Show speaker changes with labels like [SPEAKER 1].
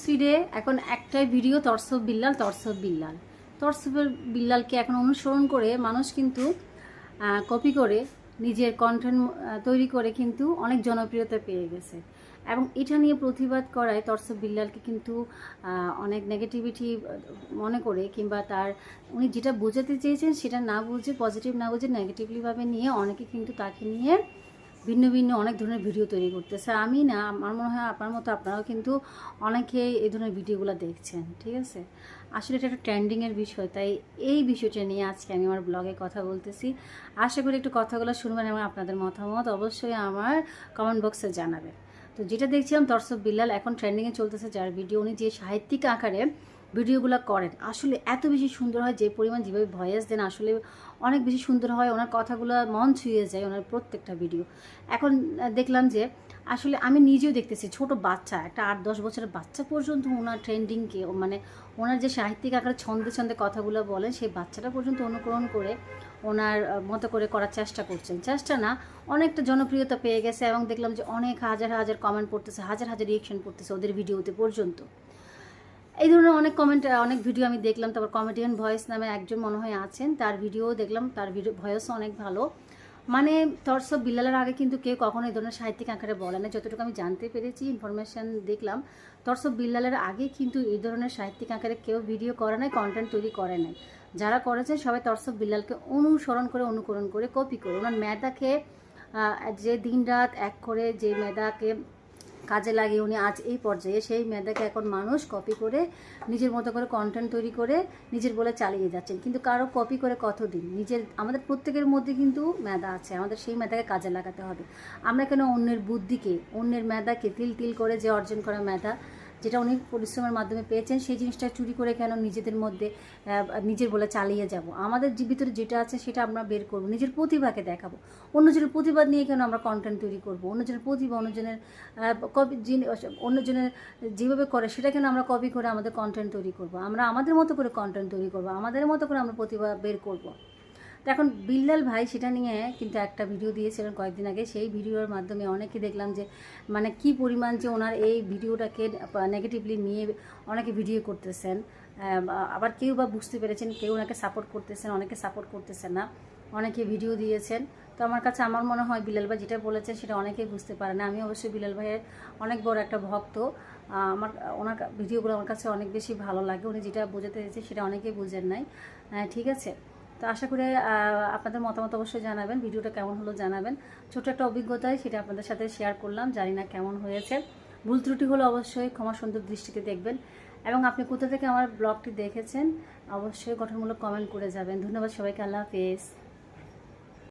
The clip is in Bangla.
[SPEAKER 1] ফিডে এখন একটাই ভিডিও তরসব বিল্লাল তরসব বিল্লাল। তরসবের বিল্লালকে এখন অনুসরণ করে মানুষ কিন্তু কপি করে নিজের কন্টেন্ট তৈরি করে কিন্তু অনেক জনপ্রিয়তা পেয়ে গেছে। এবং এটা নিয়ে প্রতিবাদ করায় তরসব বিল্লালকে কিন্তু অনেক নেগেটিভিটি মনে করে কিংবা তার উনি যেটা বোঝাতে চেয়েছেন সেটা না বুঝে, পজিটিভ না বুঝে নেগেটিভলিভাবে নিয়ে অনেকে কিন্তু তাকে নিয়ে ভিন্ন ভিন্ন অনেক ধরনের ভিডিও তৈরি করতেছে। আমি না, আমার মনে হয় আপনার মতো আপনারাও কিন্তু অনেকে এই ধরনের ভিডিওগুলো দেখছেন, ঠিক আছে। আসলে এটা একটা ট্রেন্ডিংয়ের বিষয়, তাই এই বিষয়টা নিয়ে আজকে আমি আমার ব্লগে কথা বলতেছি। আশা করি একটু কথাগুলো শুনবেন এবং আপনাদের মতামত অবশ্যই আমার কমেন্ট বক্সে জানাবেন। তো যেটা দেখছিলাম তরসব বিল্লাল এখন ট্রেন্ডিংয়ে চলতেছে, যার ভিডিও উনি যে সাহিত্যিক আকারে ভিডিওগুলো করেন আসলে এত বেশি সুন্দর হয়, যে পরিমাণ যেভাবে ভয়েস দেন আসলে অনেক বেশি সুন্দর হয়। ওনার কথাগুলো মন ছুঁয়ে যায় ওনার প্রত্যেকটা ভিডিও। এখন দেখলাম যে আসলে আমি নিজেও দেখতেছি ছোট বাচ্চা, একটা 8-10 বছরের বাচ্চা পর্যন্ত ওনার ট্রেন্ডিংকে, মানে ওনার যে সাহিত্যিক আকারে ছন্দে ছন্দে কথাগুলো বলেন সেই বাচ্চাটা পর্যন্ত অনুকরণ করে ওনার মতো করে করার চেষ্টা করছেন। চেষ্টা না, অনেকটা জনপ্রিয়তা পেয়ে গেছে এবং দেখলাম যে অনেক হাজার হাজার কমেন্ট পড়তেছে, হাজার হাজার রিয়েকশন পড়তেছে ওদের ভিডিওতে পর্যন্ত। এই ধরনের অনেক কমেন্ট, অনেক ভিডিও আমি দেখলাম। তারপর কমেডিয়ান ভয়েস নামে একজন মনে হয় আছেন, তার ভিডিও দেখলাম, তার ভিডিও ভয়েসও অনেক ভালো। মানে তরসব বিল্লালের আগে কিন্তু কেউ কখনো এই ধরনের সাহিত্যিক আকারে বলে না, যতটুকু আমি জানতে পেরেছি, ইনফরমেশান দেখলাম। তরসব বিল্লালের আগে কিন্তু এই ধরনের সাহিত্যিক আকারে কেউ ভিডিও করে নাই, কন্টেন্ট তৈরি করে নাই। যারা করেছে সবাই তরসব বিল্লালকে অনুসরণ করে, অনুকরণ করে, কপি করে ওনার মেধাকে যে দিন রাত এক করে যে মেধাকে কাজে লাগিয়ে উনি আজ এই পর্যায়ে, সেই মেধাকে এখন মানুষ কপি করে নিজের মতো করে কন্টেন্ট তৈরি করে নিজের বলে চালিয়ে যাচ্ছেন। কিন্তু কারো কপি করে কতদিন? নিজের, আমাদের প্রত্যেকের মধ্যে কিন্তু মেধা আছে, আমাদের সেই মেধাকে কাজে লাগাতে হবে। আমরা কেন অন্যের বুদ্ধিকে, অন্যের মেধাকে তিল তিল করে যে অর্জন করা মেধা, যেটা উনি পরিশ্রমের মাধ্যমে পেয়েছেন, সেই জিনিসটা চুরি করে কেন নিজেদের মধ্যে নিজের বলে চালিয়ে যাব? আমাদের ভিতরে যেটা আছে সেটা আমরা বের করব, নিজের প্রতিভাকে দেখাবো। অন্যজনের প্রতিভা নিয়ে কেন আমরা কন্টেন্ট তৈরি করব? অন্যজনের প্রতিভা, অন্যজনের কপি, অন্যজনের যেভাবে করে সেটা কেন আমরা কপি করে আমাদের কন্টেন্ট তৈরি করব? আমরা আমাদের মতো করে কন্টেন্ট তৈরি করব, আমাদের মতো করে আমরা প্রতিভা বের করব। তো এখন বিল্লাল ভাই সেটা নিয়ে কিন্তু একটা ভিডিও দিয়েছিলেন কয়েকদিন আগে। সেই ভিডিওর মাধ্যমে অনেকে দেখলাম যে মানে কি পরিমাণ যে ওনার এই ভিডিওটাকে নেগেটিভলি নিয়ে অনেকে ভিডিও করতেছেন। আবার কেউ বা বুঝতে পেরেছেন, কেউ ওনাকে সাপোর্ট করতেছেন, অনেকে সাপোর্ট করতেছেন না, অনেকে ভিডিও দিয়েছেন। তো আমার কাছে, আমার মনে হয় বিল্লাল ভাই যেটা বলেছেন সেটা অনেকেই বুঝতে পারে না। আমি অবশ্যই বিল্লাল ভাইয়ের অনেক বড় একটা ভক্ত। আমার ওনার ভিডিওগুলো আমার কাছে অনেক বেশি ভালো লাগে। উনি যেটা বোঝাতে চেয়েছে সেটা অনেকেই বুঝেন নাই, ঠিক আছে। তো আশা করি আপনাদের মতামত অবশ্যই জানাবেন, ভিডিওটা কেমন হলো জানাবেন। ছোট একটা অভিজ্ঞতায় সেটা আপনাদের সাথে শেয়ার করলাম, জানি না কেমন হয়েছে। ভুল ত্রুটি হলো অবশ্যই ক্ষমা সুন্দর দৃষ্টিতে দেখবেন। এবং আপনি কোথা থেকে আমার ব্লগটি দেখেছেন অবশ্যই গঠনমূলক কমেন্ট করে যাবেন। ধন্যবাদ সবাইকে, আল্লাহ হাফেজ।